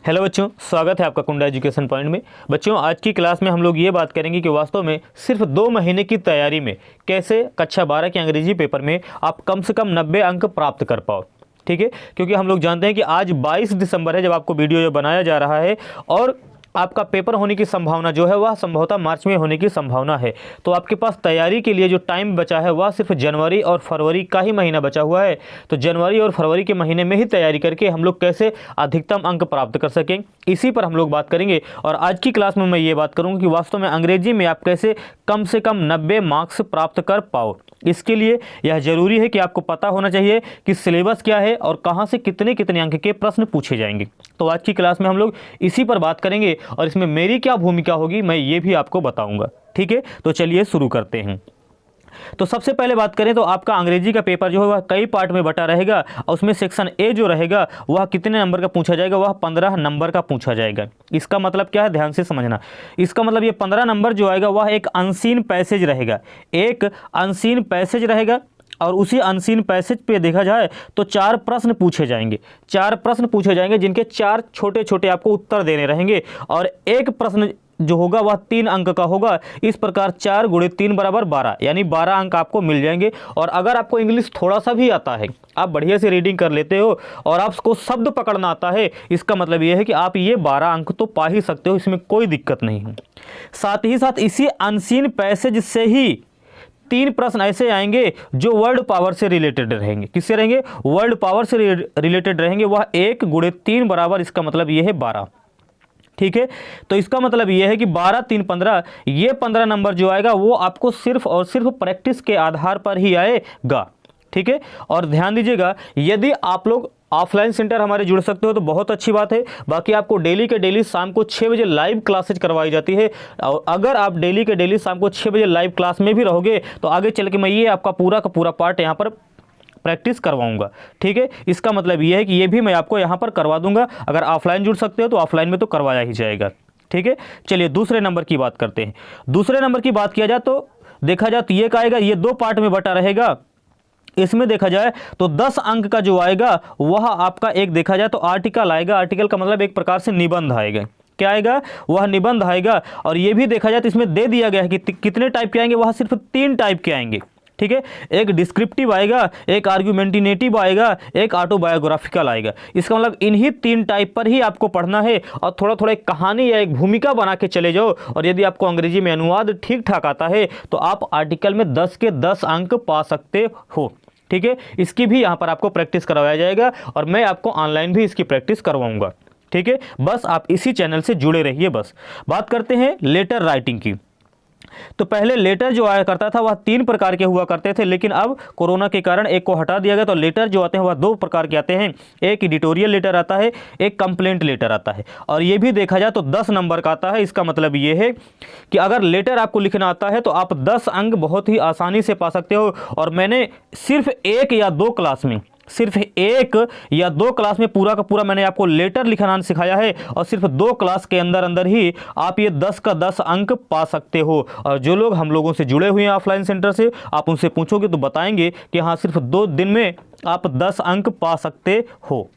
Hello बच्चों, स्वागत है आपका कुंडा एजुकेशन पॉइंट में। बच्चों, आज की क्लास में हम लोग ये बात करेंगे कि वास्तव में सिर्फ 2 महीने की तैयारी में कैसे कक्षा 12 के अंग्रेजी पेपर में आप कम से कम 90 अंक प्राप्त कर पाओ। ठीक है, क्योंकि हम लोग जानते हैं कि आज 22 दिसंबर है जब आपको वीडियो जो बनाया जा रहा है, और आपका पेपर होने की संभावना जो है वह संभवतः मार्च में होने की संभावना है। तो आपके पास तैयारी के लिए जो टाइम बचा है वह सिर्फ जनवरी और फरवरी का ही महीना बचा हुआ है। तो जनवरी और फरवरी के महीने में ही तैयारी करके हम लोग कैसे अधिकतम अंक प्राप्त कर सकें, इसी पर हम लोग बात करेंगे। और आज की क्लास में मैं ये बात करूँगा कि वास्तव में अंग्रेजी में आप कैसे कम से कम 90 मार्क्स प्राप्त कर पाओ। इसके लिए यह जरूरी है कि आपको पता होना चाहिए कि सिलेबस क्या है और कहाँ से कितने कितने अंक के प्रश्न पूछे जाएंगे। तो आज की क्लास में हम लोग इसी पर बात करेंगे और इसमें मेरी क्या भूमिका होगी मैं ये भी आपको बताऊंगा। ठीक है, तो चलिए शुरू करते हैं। तो सबसे पहले बात करें तो आपका अंग्रेजी का पेपर जो है वह कई पार्ट में बटा रहेगा, और उसमें सेक्शन ए जो रहेगा वह कितने नंबर का पूछा जाएगा, वह 15 नंबर का पूछा जाएगा। इसका मतलब क्या है, ध्यान से समझना। इसका मतलब ये 15 नंबर जो आएगा वह एक अनसीन पैसेज रहेगा, एक अनसीन पैसेज रहेगा। और उसी अनसीन पैसेज पे देखा जाए तो 4 प्रश्न पूछे जाएंगे, 4 प्रश्न पूछे जाएंगे जिनके 4 छोटे छोटे आपको उत्तर देने रहेंगे, और एक प्रश्न जो होगा वह 3 अंक का होगा। इस प्रकार 4 × 3 = 12, यानी 12 अंक आपको मिल जाएंगे। और अगर आपको इंग्लिश थोड़ा सा भी आता है, आप बढ़िया से रीडिंग कर लेते हो और आपको शब्द पकड़ना आता है, इसका मतलब ये है कि आप ये 12 अंक तो पा ही सकते हो, इसमें कोई दिक्कत नहीं है। साथ ही साथ इसी अनसीन पैसेज से ही 3 प्रश्न ऐसे आएंगे जो वर्ल्ड पावर से रिलेटेड रहेंगे। किससे रहेंगे? वर्ल्ड पावर से रिलेटेड रहेंगे। वह 1 × 3 = इसका मतलब ये है 12। ठीक है, तो इसका मतलब ये है कि 12 3 15, ये 15 नंबर जो आएगा वो आपको सिर्फ और सिर्फ प्रैक्टिस के आधार पर ही आएगा। ठीक है, और ध्यान दीजिएगा, यदि आप लोग ऑफलाइन सेंटर हमारे जुड़ सकते हो तो बहुत अच्छी बात है। बाकी आपको डेली के डेली शाम को 6 बजे लाइव क्लासेज करवाई जाती है, और अगर आप डेली के डेली शाम को 6 बजे लाइव क्लास में भी रहोगे तो आगे चल के मैं ये आपका पूरा का पूरा पार्ट यहाँ पर प्रैक्टिस करवाऊंगा। ठीक है, इसका मतलब ये है कि ये भी मैं आपको यहाँ पर करवा दूंगा। अगर ऑफलाइन जुड़ सकते हो तो ऑफलाइन में तो करवाया ही जाएगा। ठीक है, चलिए दूसरे नंबर की बात करते हैं। दूसरे नंबर की बात किया जाए तो देखा जाए तो ये का आएगा, ये 2 पार्ट में बटा रहेगा। इसमें देखा जाए तो 10 अंक का जो आएगा वह आपका एक देखा जाए तो आर्टिकल आएगा। आर्टिकल का मतलब एक प्रकार से निबंध आएगा। क्या आएगा? वह निबंध आएगा। और ये भी देखा जाए तो इसमें दे दिया गया है कि कितने टाइप के आएंगे, वह सिर्फ 3 टाइप के आएंगे। ठीक है, एक डिस्क्रिप्टिव आएगा, एक आर्गुमेंटेटिव आएगा, एक ऑटोबायोग्राफिकल आएगा। इसका मतलब इन्हीं 3 टाइप पर ही आपको पढ़ना है, और थोड़ा थोड़ा एक कहानी या एक भूमिका बना के चले जाओ। और यदि आपको अंग्रेजी में अनुवाद ठीक ठाक आता है तो आप आर्टिकल में 10 के 10 अंक पा सकते हो। ठीक है, इसकी भी यहाँ पर आपको प्रैक्टिस करवाया जाएगा, और मैं आपको ऑनलाइन भी इसकी प्रैक्टिस करवाऊंगा। ठीक है, बस आप इसी चैनल से जुड़े रहिए। बस बात करते हैं लेटर राइटिंग की। तो पहले लेटर जो आया करता था वह 3 प्रकार के हुआ करते थे, लेकिन अब कोरोना के कारण एक को हटा दिया गया। तो लेटर जो आते हैं वह 2 प्रकार के आते हैं, एक एडिटोरियल लेटर आता है, एक कंप्लेंट लेटर आता है। और ये भी देखा जाए तो 10 नंबर का आता है। इसका मतलब ये है कि अगर लेटर आपको लिखना आता है तो आप 10 अंक बहुत ही आसानी से पा सकते हो। और मैंने सिर्फ 1 या 2 क्लास में, सिर्फ 1 या 2 क्लास में पूरा का पूरा मैंने आपको लेटर लिखना सिखाया है, और सिर्फ 2 क्लास के अंदर अंदर ही आप ये 10 का 10 अंक पा सकते हो। और जो लोग हम लोगों से जुड़े हुए हैं ऑफलाइन सेंटर से, आप उनसे पूछोगे तो बताएंगे कि हाँ, सिर्फ 2 दिन में आप 10 अंक पा सकते हो।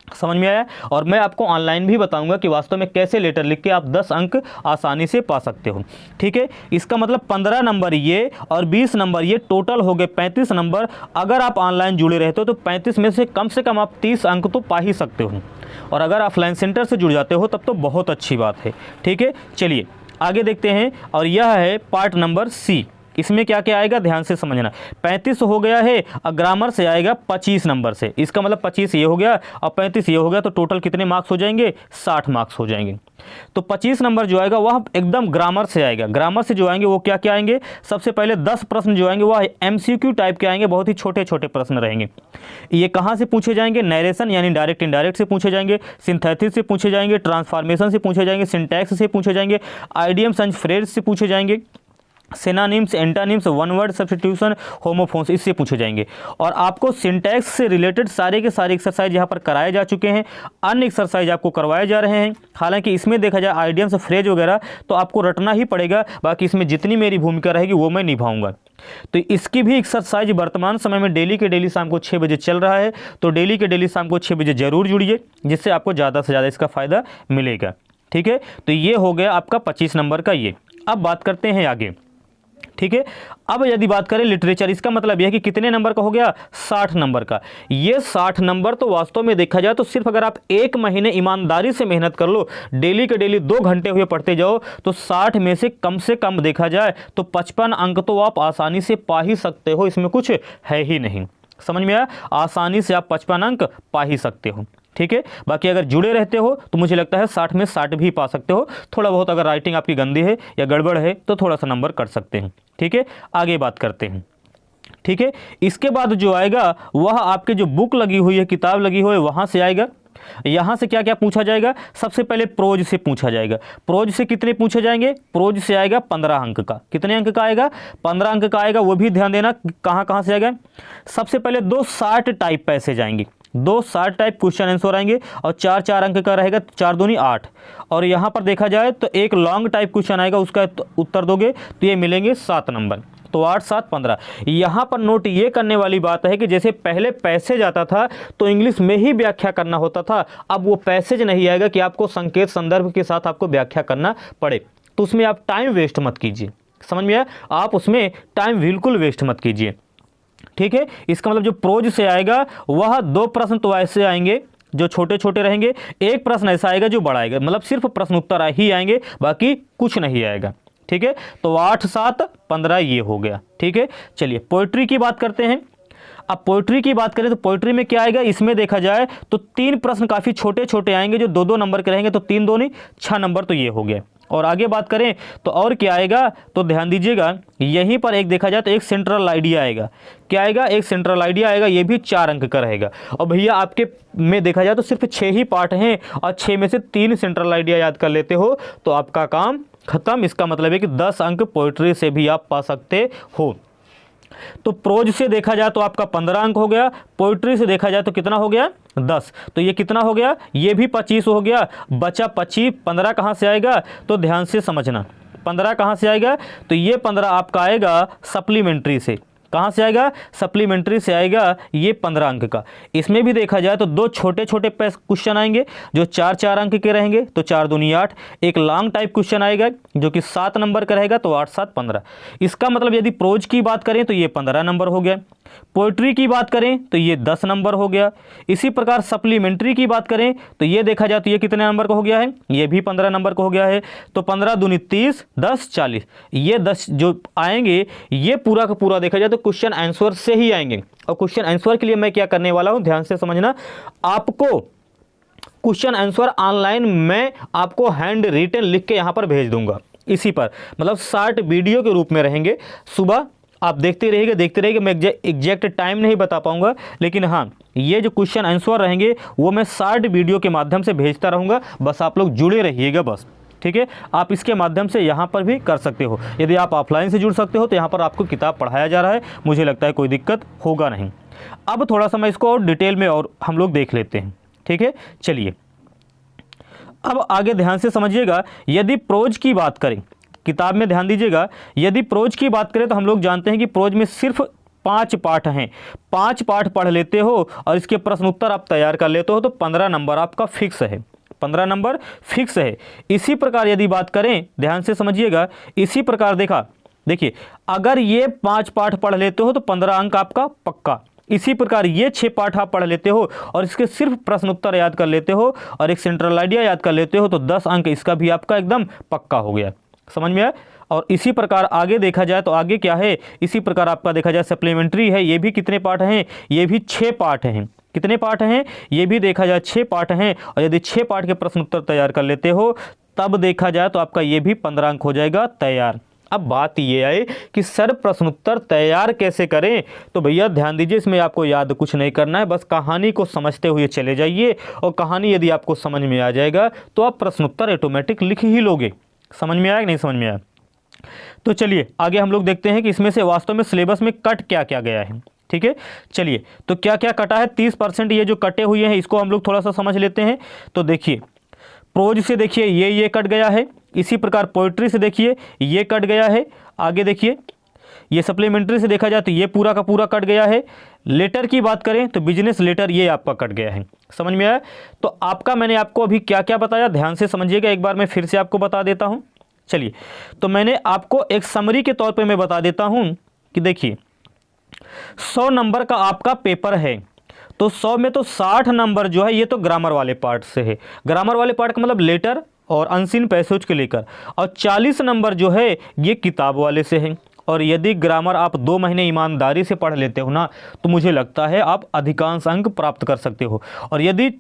समझ में आया? और मैं आपको ऑनलाइन भी बताऊंगा कि वास्तव में कैसे लेटर लिख के आप 10 अंक आसानी से पा सकते हो। ठीक है, इसका मतलब 15 नंबर ये और 20 नंबर ये, टोटल हो गए 35 नंबर। अगर आप ऑनलाइन जुड़े रहते हो तो 35 में से कम आप 30 अंक तो पा ही सकते हो, और अगर ऑफलाइन सेंटर से जुड़ जाते हो तब तो बहुत अच्छी बात है। ठीक है, चलिए आगे देखते हैं। और यह है पार्ट नंबर सी। इसमें क्या क्या आएगा, ध्यान से समझना। 35 हो गया है, और ग्रामर से आएगा 25 नंबर से। इसका मतलब 25 ये हो गया और 35 ये हो गया, तो टोटल कितने मार्क्स हो जाएंगे? 60 मार्क्स हो जाएंगे। तो 25 नंबर जो आएगा वह एकदम ग्रामर से आएगा। ग्रामर से जो आएंगे वो क्या क्या आएंगे? सबसे पहले 10 प्रश्न जो आएंगे वह MCQ टाइप के आएंगे, बहुत ही छोटे छोटे प्रश्न रहेंगे। ये कहाँ से पूछे जाएंगे? नरेशन यानी डायरेक्ट इनडायरेक्ट से पूछे जाएंगे, सिंथेसिस से पूछे जाएंगे, ट्रांसफॉर्मेशन से पूछे जाएंगे, सिंटैक्स से पूछे जाएंगे, आइडियम्स एंड फ्रेज से पूछे जाएंगे, synonyms, antonyms, one word substitution, homophones, इससे पूछे जाएंगे। और आपको सिंटैक्स से रिलेटेड सारे के सारे एक्सरसाइज यहाँ पर कराए जा चुके हैं, अन्य एक्सरसाइज आपको करवाए जा रहे हैं। हालांकि इसमें देखा जाए आइडियम्स, फ्रेज वगैरह तो आपको रटना ही पड़ेगा, बाकी इसमें जितनी मेरी भूमिका रहेगी वो मैं निभाऊंगा। तो इसकी भी एक्सरसाइज वर्तमान समय में डेली के डेली शाम को 6 बजे चल रहा है, तो डेली के डेली शाम को 6 बजे जरूर जुड़िए, जिससे आपको ज़्यादा से ज़्यादा इसका फ़ायदा मिलेगा। ठीक है, तो ये हो गया आपका 25 नंबर का ये। अब बात करते हैं आगे। ठीक है, अब यदि बात करें लिटरेचर, इसका मतलब यह है कि कितने नंबर का हो गया, 60 नंबर का। ये 60 नंबर तो वास्तव में देखा जाए तो सिर्फ अगर आप 1 महीने ईमानदारी से मेहनत कर लो, डेली के डेली 2 घंटे हुए पढ़ते जाओ, तो 60 में से कम देखा जाए तो 55 अंक तो आप आसानी से पा ही सकते हो, इसमें कुछ है ही नहीं। समझ में आया, आसानी से आप 55 अंक पा ही सकते हो। ठीक है, बाकी अगर जुड़े रहते हो तो मुझे लगता है 60 में 60 भी पा सकते हो। थोड़ा बहुत अगर राइटिंग आपकी गंदी है या गड़बड़ है तो थोड़ा सा नंबर कर सकते हैं। ठीक है, आगे बात करते हैं। ठीक है, इसके बाद जो आएगा वह आपके जो बुक लगी हुई है, किताब लगी हुई है, वहाँ से आएगा। यहाँ से क्या क्या पूछा जाएगा, सबसे पहले प्रोज से पूछा जाएगा। प्रोज से कितने पूछे जाएंगे, प्रोज से आएगा 15 अंक का। कितने अंक का आएगा, 15 अंक का आएगा। वो भी ध्यान देना कहाँ कहाँ से आएगा। सबसे पहले 2 शार्ट टाइप पैसे जाएंगे, 2 शार्ट टाइप क्वेश्चन आंसर आएंगे और 4 अंक का रहेगा, 4 दूनी 8। और यहाँ पर देखा जाए तो एक लॉन्ग टाइप क्वेश्चन आएगा, उसका उत्तर दोगे तो ये मिलेंगे 7 नंबर। तो 8 7 15। यहाँ पर नोट ये करने वाली बात है कि जैसे पहले पैसेज आता था तो इंग्लिश में ही व्याख्या करना होता था, अब वो पैसेज नहीं आएगा कि आपको संकेत संदर्भ के साथ आपको व्याख्या करना पड़े। तो उसमें आप टाइम वेस्ट मत कीजिए। समझ में आया, आप उसमें टाइम बिल्कुल वेस्ट मत कीजिए। ठीक है, इसका मतलब जो प्रोज से आएगा वह 2 प्रश्न तो ऐसे आएंगे जो छोटे छोटे रहेंगे, एक प्रश्न ऐसा आएगा जो बड़ा आएगा, मतलब सिर्फ प्रश्न उत्तर ही आएंगे, बाकी कुछ नहीं आएगा। ठीक है, तो 8 7 15 ये हो गया। ठीक है, चलिए पोइट्री की बात करते हैं। अब पोइट्री की बात करें तो पोइट्री में क्या आएगा, इसमें देखा जाए तो 3 प्रश्न काफ़ी छोटे छोटे आएंगे जो 2 नंबर के रहेंगे, तो 3 दूनी 6 नंबर, तो ये हो गया। और आगे बात करें तो और क्या आएगा, तो ध्यान दीजिएगा यहीं पर एक देखा जाए तो एक सेंट्रल आइडिया आएगा। क्या आएगा, एक सेंट्रल आइडिया आएगा, ये भी 4 अंक का रहेगा। और भैया आपके में देखा जाए तो सिर्फ 6 ही पार्ट हैं और 6 में से 3 सेंट्रल आइडिया याद कर लेते हो तो आपका काम खत्म। इसका मतलब है कि 10 अंक पोइट्री से भी आप पा सकते हो। तो प्रोज से देखा जाए तो आपका 15 अंक हो गया, पोइट्री से देखा जाए तो कितना हो गया, 10। तो ये कितना हो गया, ये भी 25 हो गया, बचा 25। 15 कहाँ से आएगा, तो ध्यान से समझना, 15 कहाँ से आएगा, तो ये 15 आपका आएगा सप्लीमेंट्री से। कहाँ से आएगा, सप्लीमेंट्री से आएगा ये 15 अंक का। इसमें भी देखा जाए तो 2 छोटे छोटे क्वेश्चन आएंगे जो 4 अंक के रहेंगे, तो 4 दूनी 8। एक लॉन्ग टाइप क्वेश्चन आएगा जो कि 7 नंबर का रहेगा, तो 8 7 15। इसका मतलब यदि प्रोज की बात करें तो ये 15 नंबर हो गया, पोइट्री की बात करें तो ये 10 नंबर हो गया। इसी प्रकार सप्लीमेंट्री की बात करें तो ये देखा जाए तो ये कितने नंबर का हो गया है, ये भी 15 नंबर का हो गया है। तो 15 दूनी 30, 10 40, ये 10 जो आएंगे ये पूरा का पूरा देखा जाए तो क्वेश्चन आंसर से ही आएंगे। और क्वेश्चन आंसर के लिए मैं क्या करने वाला हूं, ध्यान से समझना, आपको क्वेश्चन आंसर ऑनलाइन मैं आपको हैंड रिटन लिख के यहां पर भेज दूंगा। इसी पर मतलब शॉर्ट वीडियो के रूप में रहेंगे, सुबह आप देखते रहिएगा। मैं एग्जैक्ट टाइम नहीं बता पाऊंगा, लेकिन हाँ ये जो क्वेश्चन आंसर रहेंगे वो मैं शॉर्ट वीडियो के माध्यम से भेजता रहूँगा। बस आप लोग जुड़े रहिएगा बस। ठीक है, आप इसके माध्यम से यहाँ पर भी कर सकते हो। यदि आप ऑफलाइन से जुड़ सकते हो तो यहाँ पर आपको किताब पढ़ाया जा रहा है, मुझे लगता है कोई दिक्कत होगा नहीं। अब थोड़ा सा मैं इसको और डिटेल में और हम लोग देख लेते हैं। ठीक है, चलिए अब आगे ध्यान से समझिएगा। यदि प्रोज की बात करें, किताब में ध्यान दीजिएगा, यदि प्रोज की बात करें तो हम लोग जानते हैं कि प्रोज में सिर्फ 5 पाठ हैं। 5 पाठ पढ़ लेते हो और इसके प्रश्न उत्तर आप तैयार कर लेते हो तो 15 नंबर आपका फिक्स है, 15 नंबर फिक्स है। इसी प्रकार यदि बात करें, ध्यान से समझिएगा, इसी प्रकार देखिए अगर ये 5 पाठ पढ़ लेते हो तो 15 अंक आपका पक्का। इसी प्रकार ये 6 पाठ आप पढ़ लेते हो और इसके सिर्फ प्रश्न उत्तर याद कर लेते हो और एक सेंट्रल आइडिया याद कर लेते हो तो 10 अंक इसका भी आपका एकदम पक्का हो गया। समझ में आया। और इसी प्रकार आगे देखा जाए तो आगे क्या है, इसी प्रकार आपका देखा जाए सप्लीमेंट्री है, ये भी कितने पार्ट हैं, ये भी 6 पार्ट हैं। कितने पार्ट हैं, ये भी देखा जाए 6 पार्ट हैं। और यदि 6 पार्ट के प्रश्न उत्तर तैयार कर लेते हो तब देखा जाए तो आपका ये भी 15 अंक हो जाएगा तैयार। अब बात ये आए कि सर प्रश्न उत्तर तैयार कैसे करें, तो भैया ध्यान दीजिए, इसमें आपको याद कुछ नहीं करना है, बस कहानी को समझते हुए चले जाइए। और कहानी यदि आपको समझ में आ जाएगा तो आप प्रश्न उत्तर ऑटोमेटिक लिख ही लोगे। समझ में आया कि नहीं समझ में आया। तो चलिए आगे हम लोग देखते हैं कि इसमें से वास्तव में सिलेबस में कट क्या क्या गया है। ठीक है, चलिए तो क्या क्या कटा है। 30% ये जो कटे हुए हैं इसको हम लोग थोड़ा सा समझ लेते हैं। तो देखिए प्रोज से देखिए ये कट गया है, इसी प्रकार पोइट्री से देखिए ये कट गया है। आगे देखिए ये सप्लीमेंट्री से देखा जाए तो ये पूरा का पूरा कट गया है। लेटर की बात करें तो बिजनेस लेटर ये आपका कट गया है। समझ में आया? तो आपका मैंने आपको अभी क्या क्या बताया ध्यान से समझिएगा, एक बार मैं फिर से आपको बता देता हूँ। चलिए तो मैंने आपको एक समरी के तौर पे मैं बता देता हूँ कि देखिए 100 नंबर का आपका पेपर है, तो 100 में तो 60 नंबर जो है ये तो ग्रामर वाले पार्ट से है। ग्रामर वाले पार्ट का मतलब लेटर और अनसीन पैसेज के लेकर, और 40 नंबर जो है ये किताब वाले से है। और यदि ग्रामर आप 2 महीने ईमानदारी से पढ़ लेते हो ना, तो मुझे लगता है आप अधिकांश अंक प्राप्त कर सकते हो। और यदि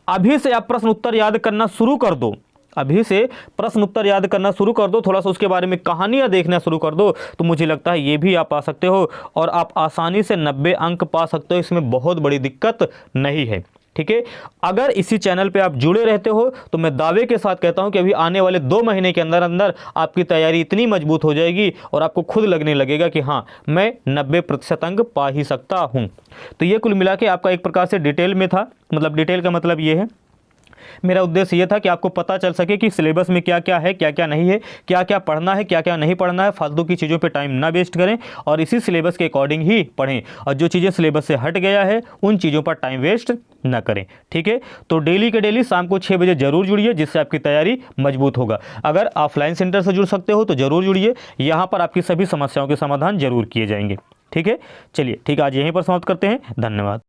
अभी से आप प्रश्न उत्तर याद करना शुरू कर दो, अभी से प्रश्न उत्तर याद करना शुरू कर दो, थोड़ा सा उसके बारे में कहानियाँ देखना शुरू कर दो, तो मुझे लगता है ये भी आप पा सकते हो और आप आसानी से 90 अंक पा सकते हो। इसमें बहुत बड़ी दिक्कत नहीं है। ठीक है, अगर इसी चैनल पे आप जुड़े रहते हो तो मैं दावे के साथ कहता हूं कि अभी आने वाले 2 महीने के अंदर अंदर आपकी तैयारी इतनी मजबूत हो जाएगी और आपको खुद लगने लगेगा कि हाँ मैं 90% अंक पा ही सकता हूं। तो ये कुल मिला के आपका एक प्रकार से डिटेल में था। मतलब डिटेल का मतलब ये है, मेरा उद्देश्य ये था कि आपको पता चल सके कि सिलेबस में क्या क्या है, क्या क्या नहीं है, क्या क्या पढ़ना है, क्या क्या नहीं पढ़ना है। फालतू की चीज़ों पे टाइम ना वेस्ट करें और इसी सिलेबस के अकॉर्डिंग ही पढ़ें, और जो चीज़ें सिलेबस से हट गया है उन चीज़ों पर टाइम वेस्ट ना करें। ठीक है, तो डेली के डेली शाम को 6 बजे जरूर जुड़िए, जिससे आपकी तैयारी मजबूत होगा। अगर ऑफलाइन सेंटर से जुड़ सकते हो तो जरूर जुड़िए, यहाँ पर आपकी सभी समस्याओं के समाधान जरूर किए जाएंगे। ठीक है, चलिए ठीक, आज यहीं पर समाप्त करते हैं। धन्यवाद।